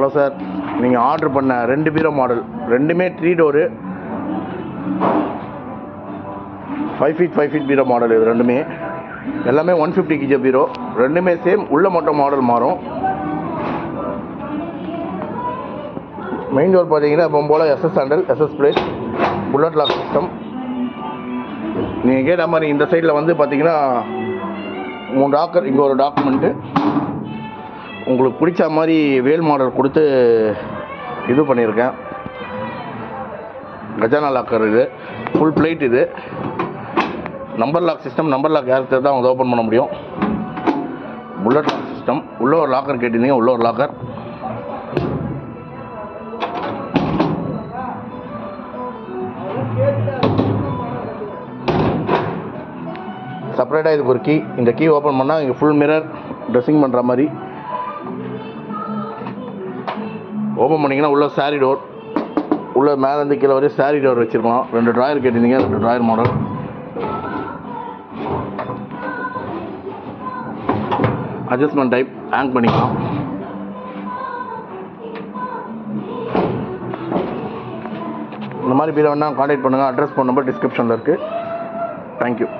Hello sir, நீங்கள் order பண்ண 2 பீரோ model, ரெண்டுமே 3 டோரு 5 ஃபீட் பீரோ மாடல். இது ரெண்டுமே எல்லாமே 150 kg பீரோ, ரெண்டுமே சேம். உள்ள மட்டும் மாடல் மாறும். மெயின் டோர் பார்த்தீங்கன்னா இப்போ pole SS handle, SS plate, bullet lock system. நீங்கள் கேட்ட மாதிரி இந்த சைடில் வந்து பார்த்தீங்கன்னா 3 லாக்கர், இங்கே ஒரு டாக்குமெண்ட்டு. உங்களுக்கு பிடிச்ச மாதிரி வேல் மாடல் கொடுத்து இது பண்ணியிருக்கேன். கஜானா லாக்கர் இது, ஃபுல் பிளேட். இது number lock system. Number lock யாருக்கு தான் அவங்க ஓப்பன் பண்ண முடியும். Bullet lock system. உள்ள ஒரு லாக்கர் கேட்டிருந்தீங்க, உள்ள ஒரு லாக்கர். செப்பரேட்டாக இதுக்கு ஒரு கீ. இந்த கீ ஓப்பன் பண்ணால் இங்கே ஃபுல் மிரர், ட்ரெஸ்ஸிங் பண்ணுற மாதிரி. ஓப்பன் பண்ணிங்கன்னா உள்ள சாரி டோர், உள்ள மேலேருந்து கீழே வரையும் சாரி டோர் வச்சுருக்கலாம். 2 ட்ராயர் கேட்டிருந்தீங்க, 2 drawer model. Adjustment type, hang பண்ணிக்கலாம். இந்த மாதிரி பீரோ வேணால் கான்டாக்ட் பண்ணுங்கள். அட்ரஸ் ஃபோன் நம்பர் டிஸ்கிரிப்ஷனில் இருக்குது. தேங்க்யூ.